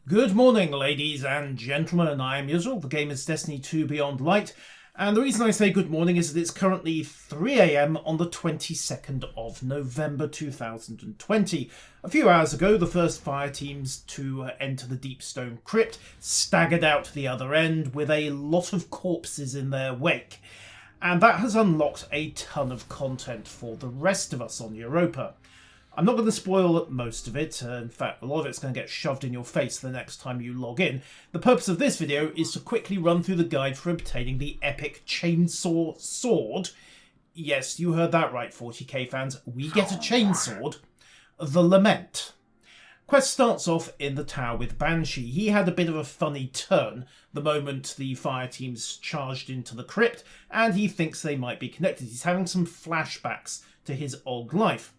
Good morning, ladies and gentlemen. I am Yusril, the game is Destiny 2 Beyond Light, and the reason I say good morning is that it's currently 3 AM on the 22nd of November 2020. A few hours ago, the first fire teams to enter the Deep Stone Crypt staggered out the other end with a lot of corpses in their wake, and that has unlocked a ton of content for the rest of us on Europa. I'm not going to spoil most of it, in fact a lot of it's going to get shoved in your face the next time you log in. The purpose of this video is to quickly run through the guide for obtaining the epic chainsaw sword. Yes, you heard that right, 40k fans, we get a chainsword. The Lament. Quest starts off in the tower with Banshee. He had a bit of a funny turn the moment the fire teams charged into the crypt, and he thinks they might be connected. He's having some flashbacks to his old life.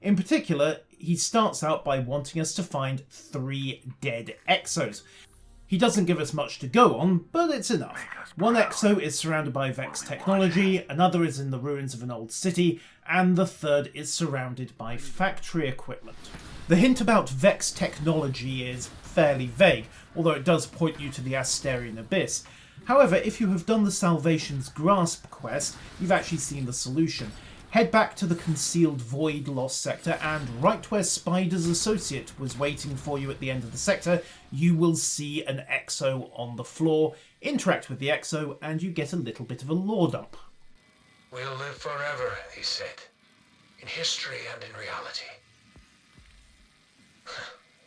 In particular, he starts out by wanting us to find 3 dead exos. He doesn't give us much to go on, but it's enough. One exo is surrounded by Vex technology, another is in the ruins of an old city, and the third is surrounded by factory equipment. The hint about Vex technology is fairly vague, although it does point you to the Asterian Abyss. However, if you have done the Salvation's Grasp quest, you've actually seen the solution. Head back to the concealed void lost sector, and right where Spider's associate was waiting for you at the end of the sector, you will see an exo on the floor. Interact with the exo and you get a little bit of a lore dump. We'll live forever, he said, in history and in reality.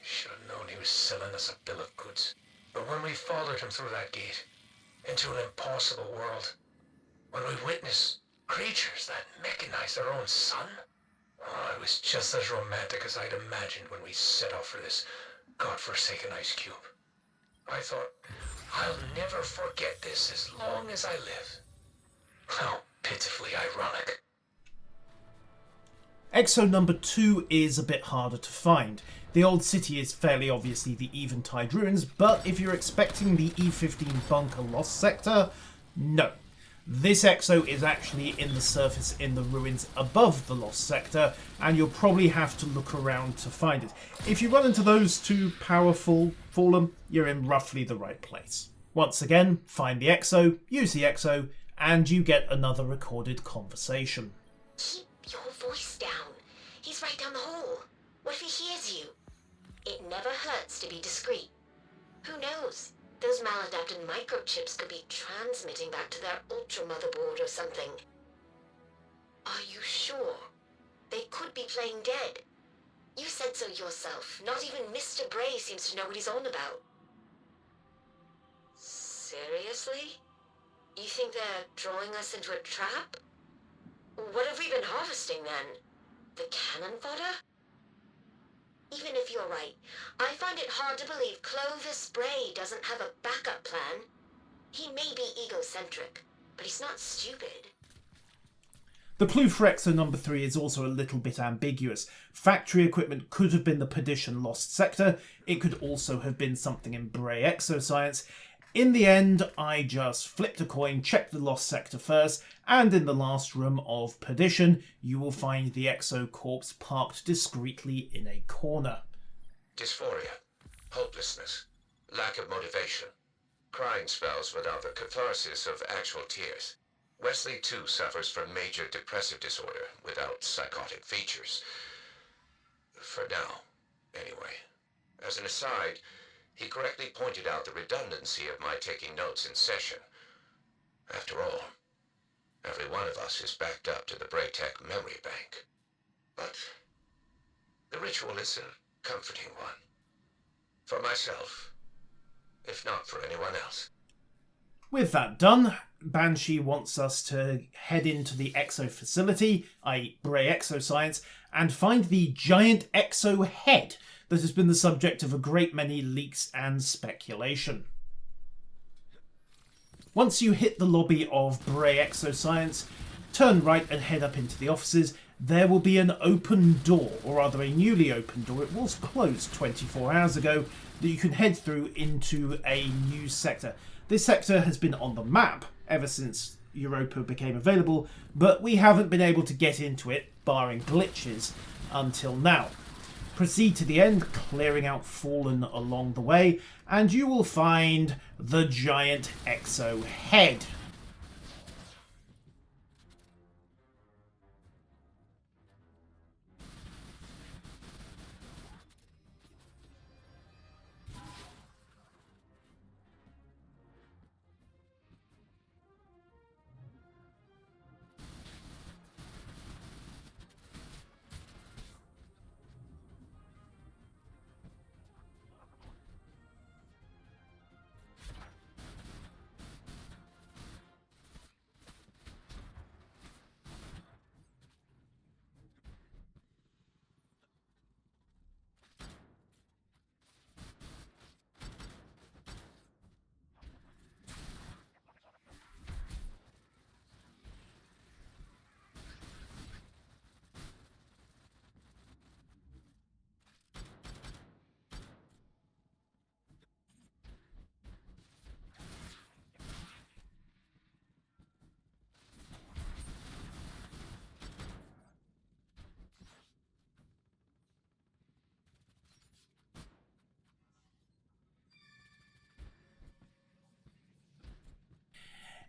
Should have known he was selling us a bill of goods. But when we followed him through that gate, into an impossible world, when we witnessed creatures that mechanize their own sun? Oh, it was just as romantic as I'd imagined when we set off for this godforsaken ice cube. I thought, I'll never forget this as long as I live. How pitifully ironic. Exo number 2 is a bit harder to find. The old city is fairly obviously the Eventide ruins, but if you're expecting the E15 bunker lost sector, no. This exo is actually in the surface in the ruins above the lost sector, and you'll probably have to look around to find it. If you run into those two powerful fallen, you're in roughly the right place. Once again, find the exo, use the exo, and you get another recorded conversation. Keep your voice down. He's right down the hall. What if he hears you? It never hurts to be discreet. Who knows? Those maladapted microchips could be transmitting back to their ultra motherboard or something. Are you sure? They could be playing dead. You said so yourself. Not even Mr. Bray seems to know what he's on about. Seriously? You think they're drawing us into a trap? What have we been harvesting then? The cannon fodder? Even if you're right, I find it hard to believe Clovis Bray doesn't have a backup plan. He may be egocentric, but he's not stupid. The clue for exo number 3 is also a little bit ambiguous. Factory equipment could have been the Perdition lost sector. It could also have been something in Bray Exoscience. In the end, I just flipped a coin, checked the lost sector first, and in the last room of Perdition, you will find the exo corpse parked discreetly in a corner. Dysphoria, hopelessness, lack of motivation, crying spells without the catharsis of actual tears. Wesley too suffers from major depressive disorder without psychotic features. For now, anyway. As an aside, he correctly pointed out the redundancy of my taking notes in session. After all, every one of us is backed up to the Braytech memory bank. But the ritual is a comforting one. For myself, if not for anyone else. With that done, Banshee wants us to head into the exo facility, i.e. Bray Exoscience, and find the giant exo head that has been the subject of a great many leaks and speculation. Once you hit the lobby of Bray Exoscience, turn right and head up into the offices. There will be an open door, or rather a newly opened door. It was closed 24 hours ago, that you can head through into a new sector. This sector has been on the map ever since Europa became available, but we haven't been able to get into it, barring glitches, until now. Proceed to the end, clearing out Fallen along the way, and you will find the giant Exo head.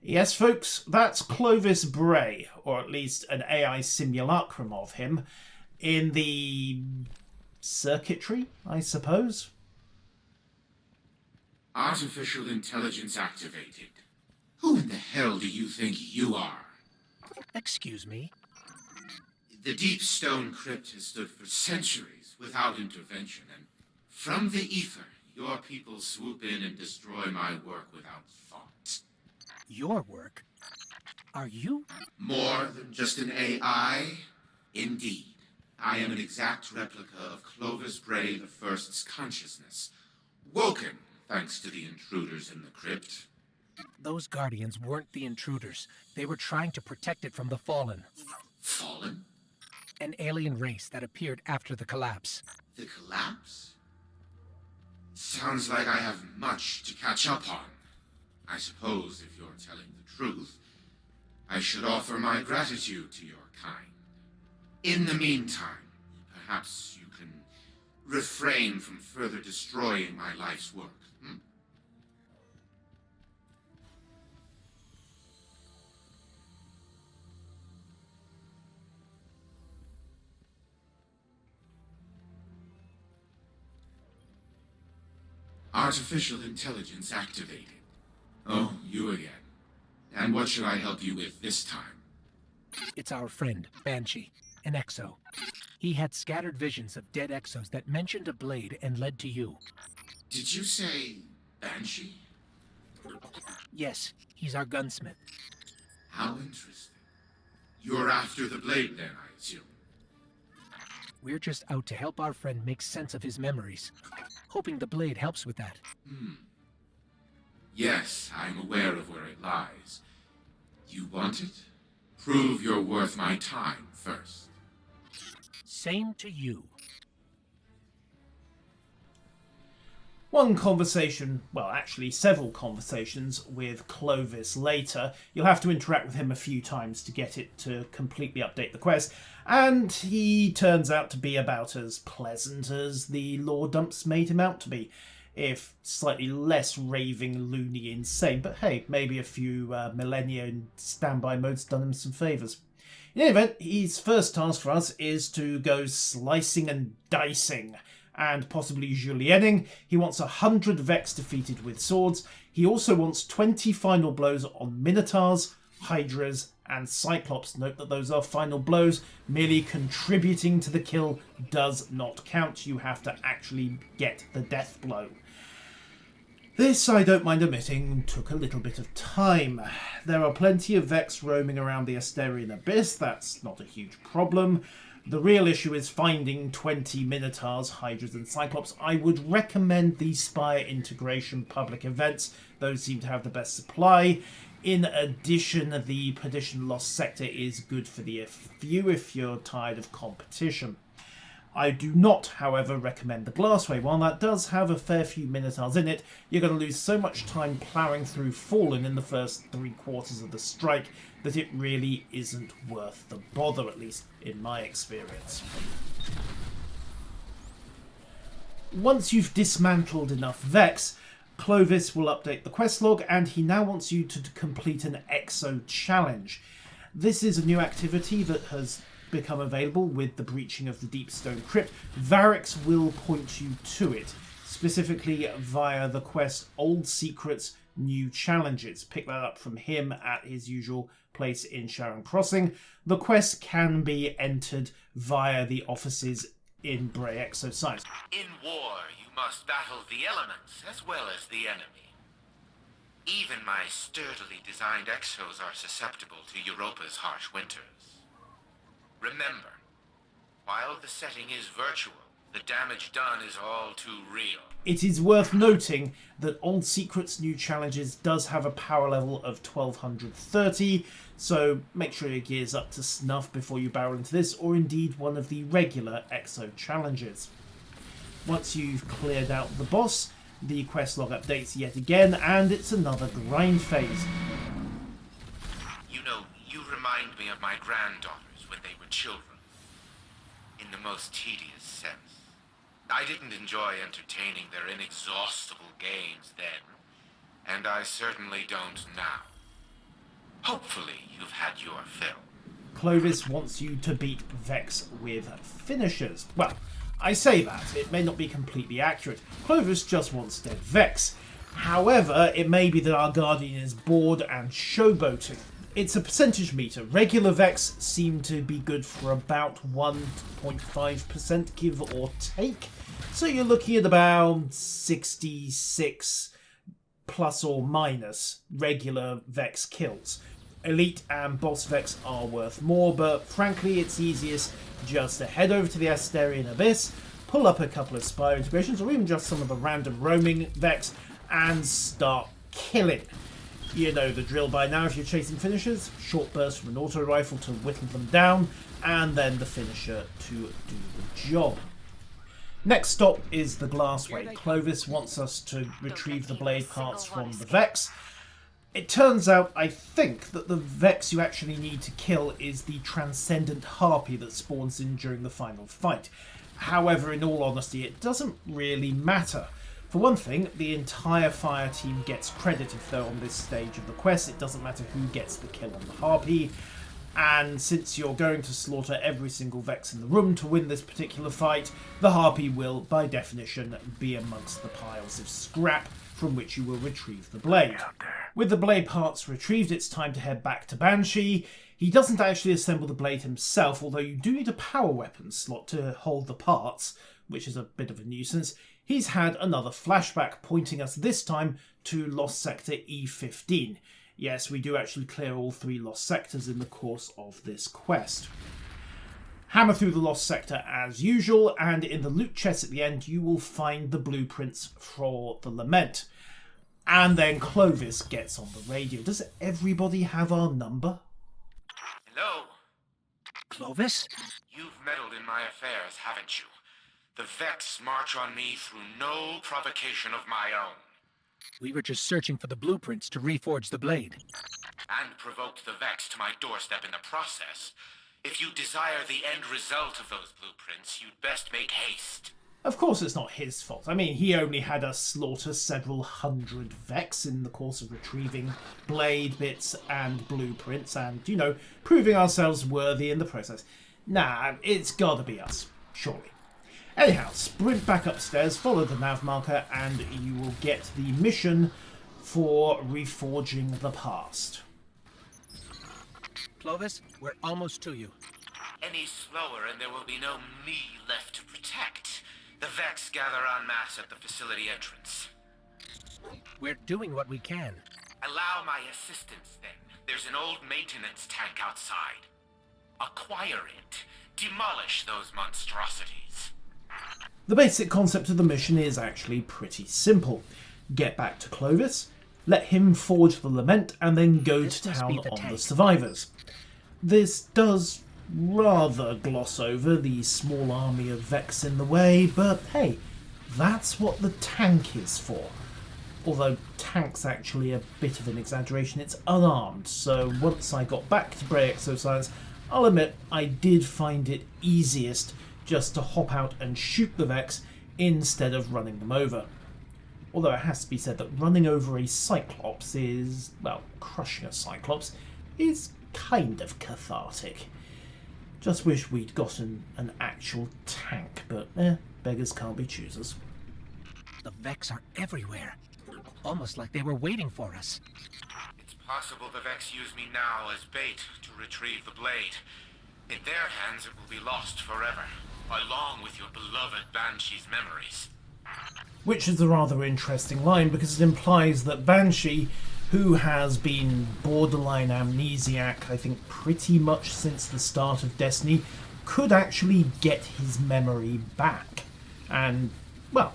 Yes, folks, that's Clovis Bray, or at least an AI simulacrum of him, in the circuitry, I suppose. Artificial intelligence activated. Who in the hell do you think you are? Excuse me? The deep stone crypt has stood for centuries without intervention, and from the ether, your people swoop in and destroy my work without thought. Your work? Are you? More than just an AI? Indeed. I am an exact replica of Clovis Bray the First's consciousness, woken thanks to the intruders in the crypt. Those Guardians weren't the intruders. They were trying to protect it from the Fallen. Fallen? An alien race that appeared after the collapse. The collapse? Sounds like I have much to catch up on. I suppose if you're telling the truth, I should offer my gratitude to your kind. In the meantime, perhaps you can refrain from further destroying my life's work. Artificial intelligence activated. Oh, you again. And what should I help you with this time? It's our friend, Banshee, an Exo. He had scattered visions of dead Exos that mentioned a blade and led to you. Did you say Banshee? Yes, he's our gunsmith. How interesting. You're after the blade then, I assume. We're just out to help our friend make sense of his memories. Hoping the blade helps with that. Yes, I'm aware of where it lies. You want it? Prove you're worth my time first. Same to you. One conversation, well, actually several conversations with Clovis later. You'll have to interact with him a few times to get it to completely update the quest. And he turns out to be about as pleasant as the lore dumps made him out to be. If slightly less raving, loony, insane. But hey, maybe a few millennia in standby mode's done him some favours. In any event, his first task for us is to go slicing and dicing, and possibly julienning. He wants 100 Vex defeated with swords. He also wants 20 final blows on Minotaurs, Hydras, and Cyclops. Note that those are final blows. Merely contributing to the kill does not count. You have to actually get the death blow. This, I don't mind admitting, took a little bit of time. There are plenty of Vex roaming around the Asterian Abyss. That's not a huge problem. The real issue is finding 20 Minotaurs, Hydras and Cyclops. I would recommend the Spire integration public events. Those seem to have the best supply. In addition, the Perdition Lost Sector is good for the few if you're tired of competition. I do not, however, recommend the Glassway. While that does have a fair few Minotaurs in it, you're going to lose so much time ploughing through Fallen in the first 3/4 of the strike that it really isn't worth the bother, at least in my experience. Once you've dismantled enough Vex, Clovis will update the quest log, and he now wants you to complete an Exo challenge. This is a new activity that has become available with the breaching of the Deepstone Crypt. Varix will point you to it, specifically via the quest Old Secrets, New Challenges. Pick that up from him at his usual place in Sharon Crossing. The quest can be entered via the offices in Bray Exoscience. In war, you must battle the elements as well as the enemy. Even my sturdily designed exos are susceptible to Europa's harsh winters. Remember, while the setting is virtual, the damage done is all too real. It is worth noting that Old Secrets New Challenges does have a power level of 1230, so make sure your gear's up to snuff before you barrel into this, or indeed one of the regular Exo challenges. Once you've cleared out the boss, the quest log updates yet again, and it's another grind phase. You know, you remind me of my granddaughters when they were children. In the most tedious sense. I didn't enjoy entertaining their inexhaustible games then, and I certainly don't now. Hopefully you've had your fill. Clovis wants you to beat Vex with finishers. Well, I say that, it may not be completely accurate. Clovis just wants dead Vex. However, it may be that our Guardian is bored and showboating. It's a percentage meter. Regular Vex seem to be good for about 1.5%, give or take. So you're looking at about 66 plus or minus regular Vex kills. Elite and boss Vex are worth more, but frankly it's easiest just to head over to the Asterian Abyss, pull up a couple of Spire integrations, or even just some of the random roaming Vex, and start killing. You know the drill by now if you're chasing finishers. Short burst from an auto rifle to whittle them down, and then the finisher to do the job. Next stop is the Glassway. Clovis wants us to retrieve the blade parts from the Vex. It turns out, I think, that the Vex you actually need to kill is the Transcendent Harpy that spawns in during the final fight. However, in all honesty, it doesn't really matter. For one thing, the entire fire team gets credit if they're on this stage of the quest. It doesn't matter who gets the kill on the Harpy. And since you're going to slaughter every single Vex in the room to win this particular fight, the Harpy will, by definition, be amongst the piles of scrap from which you will retrieve the blade. With the blade parts retrieved, it's time to head back to Banshee. He doesn't actually assemble the blade himself, although you do need a power weapon slot to hold the parts, which is a bit of a nuisance. He's had another flashback, pointing us this time to Lost Sector E15. Yes, we do actually clear all 3 Lost Sectors in the course of this quest. Hammer through the Lost Sector as usual, and in the loot chest at the end you will find the blueprints for the Lament. And then Clovis gets on the radio. Does everybody have our number? Hello? Clovis? You've meddled in my affairs, haven't you? The Vex march on me through no provocation of my own. We were just searching for the blueprints to reforge the blade. And provoked the Vex to my doorstep in the process. If you desire the end result of those blueprints, you'd best make haste. Of course it's not his fault. I mean, he only had us slaughter several hundred Vex in the course of retrieving blade bits and blueprints and, you know, proving ourselves worthy in the process. Nah, it's gotta be us, surely. Anyhow, sprint back upstairs, follow the nav marker, and you will get the mission for reforging the past. Clovis, we're almost to you. Any slower and there will be no me left to protect. The Vex gather en masse at the facility entrance. We're doing what we can. Allow my assistance then. There's an old maintenance tank outside. Acquire it. Demolish those monstrosities. The basic concept of the mission is actually pretty simple. Get back to Clovis, let him forge the Lament, and then go to town on the survivors. This does rather gloss over the small army of Vex in the way, but hey, that's what the tank is for. Although tank's actually a bit of an exaggeration, it's unarmed, so once I got back to Bray Exoscience, I'll admit I did find it easiest just to hop out and shoot the Vex instead of running them over. Although it has to be said that running over a Cyclops is, well, crushing a Cyclops is kind of cathartic. Just wish we'd gotten an actual tank, but beggars can't be choosers. The Vex are everywhere. Almost like they were waiting for us. It's possible the Vex use me now as bait to retrieve the blade. In their hands it will be lost forever, along with your beloved Banshee's memories. Which is a rather interesting line, because it implies that Banshee, who has been borderline amnesiac, I think, pretty much since the start of Destiny, could actually get his memory back. And, well,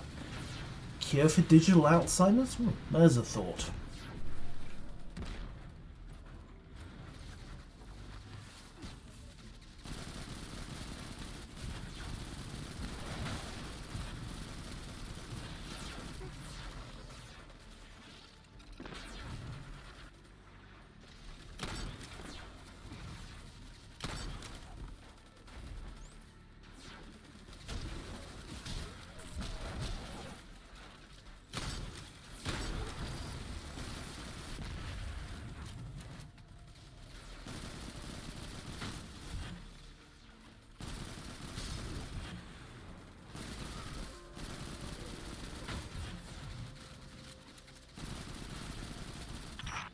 cure for digital Alzheimer's? There's a thought.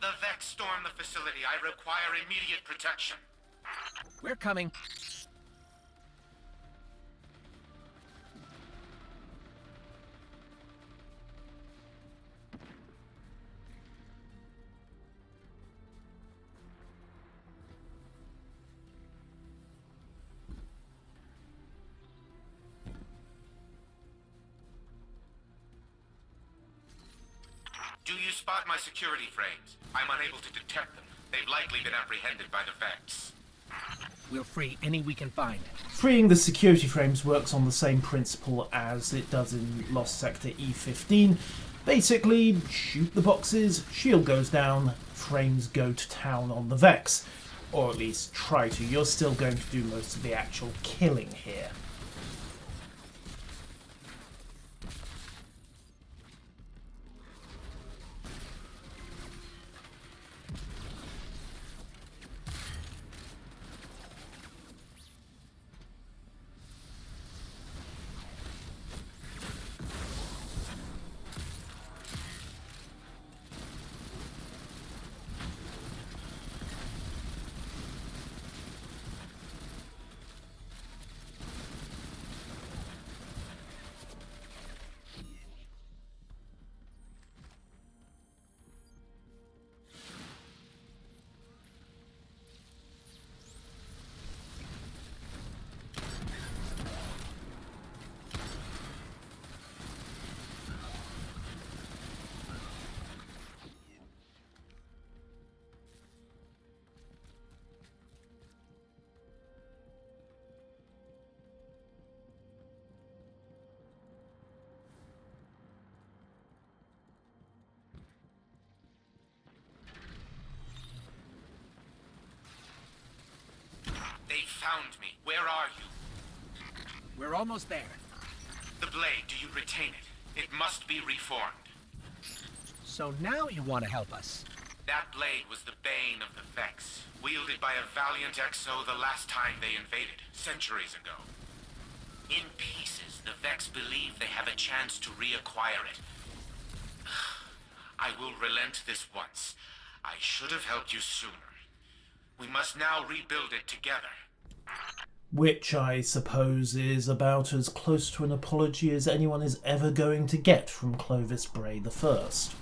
The Vex storm the facility. I require immediate protection. We're coming. Do you spot my security frames? I'm unable to detect them. They've likely been apprehended by the Vex. We'll free any we can find. Freeing the security frames works on the same principle as it does in Lost Sector E15. Basically, shoot the boxes, shield goes down, frames go to town on the Vex. Or at least try to. You're still going to do most of the actual killing here. They found me. Where are you? We're almost there. The blade, do you retain it? It must be reformed. So now you want to help us. That blade was the bane of the Vex, wielded by a valiant Exo the last time they invaded, centuries ago. In pieces, the Vex believe they have a chance to reacquire it. I will relent this once. I should have helped you sooner. We must now rebuild it together. Which I suppose is about as close to an apology as anyone is ever going to get from Clovis Bray the First.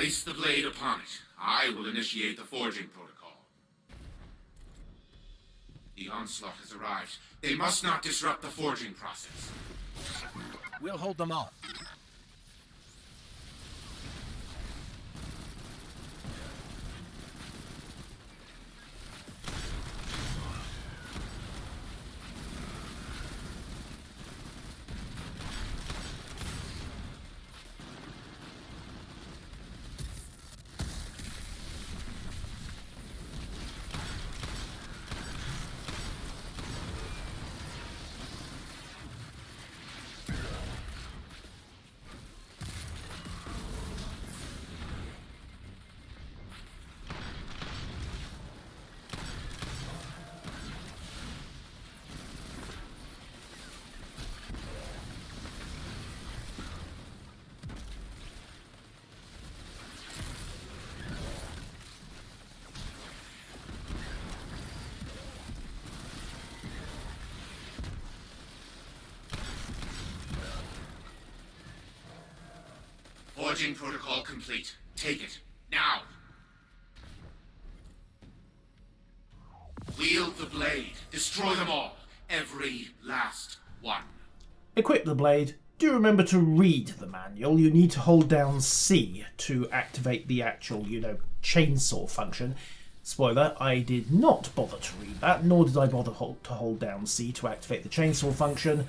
Place the blade upon it. I will initiate the forging protocol. The onslaught has arrived. They must not disrupt the forging process. We'll hold them off. Forging protocol complete. Take it. Now! Wield the blade. Destroy them all. Every last one. Equip the blade. Do remember to read the manual. You need to hold down C to activate the actual, chainsaw function. Spoiler, I did not bother to read that, nor did I bother to hold down C to activate the chainsaw function.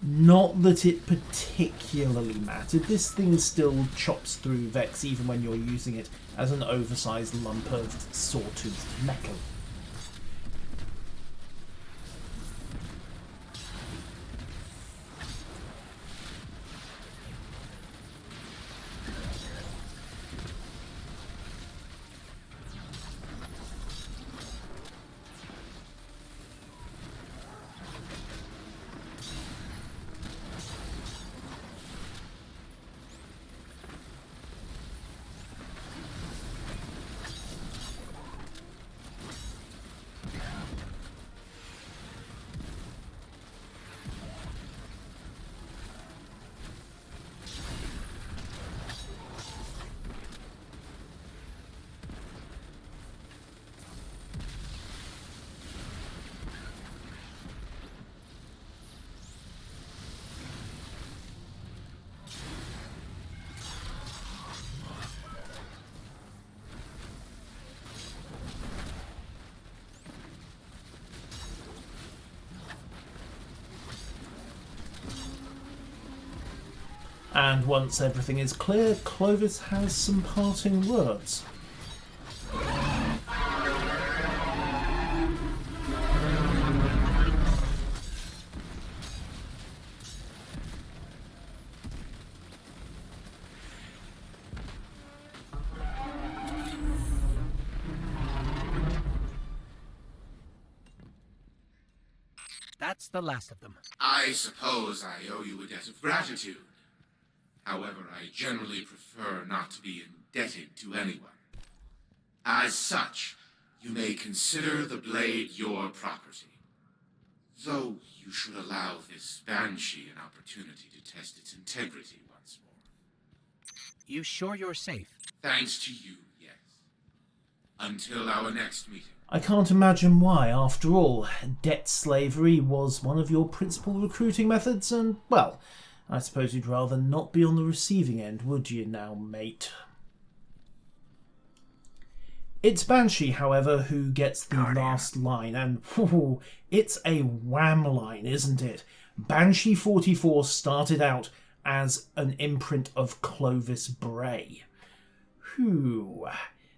Not that it particularly mattered. This thing still chops through Vex even when you're using it as an oversized lump of sawtoothed metal. And once everything is clear, Clovis has some parting words. That's the last of them. I suppose I owe you a debt of gratitude. However, I generally prefer not to be indebted to anyone. As such, you may consider the blade your property. Though you should allow this Banshee an opportunity to test its integrity once more. You sure you're safe? Thanks to you, yes. Until our next meeting. I can't imagine why, after all. Debt slavery was one of your principal recruiting methods, and, well, I suppose you'd rather not be on the receiving end, would you now, mate? It's Banshee, however, who gets the last line, and it's a wham line, isn't it? Banshee 44 started out as an imprint of Clovis Bray. Whew.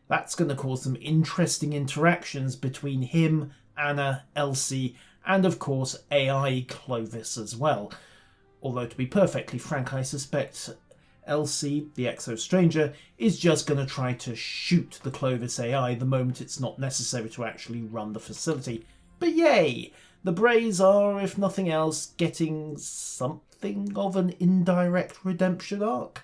That's going to cause some interesting interactions between him, Anna, Elsie, and of course AI Clovis as well. Although, to be perfectly frank, I suspect Elsie, the Exo Stranger, is just going to try to shoot the Clovis AI the moment it's not necessary to actually run the facility. But yay! The Brays are, if nothing else, getting something of an indirect redemption arc.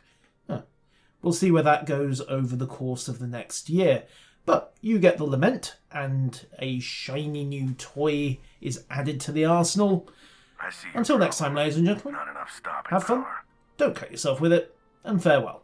We'll see where that goes over the course of the next year. But you get the Lament, and a shiny new toy is added to the arsenal. Until next time, ladies and gentlemen, have fun, don't cut yourself with it, and farewell.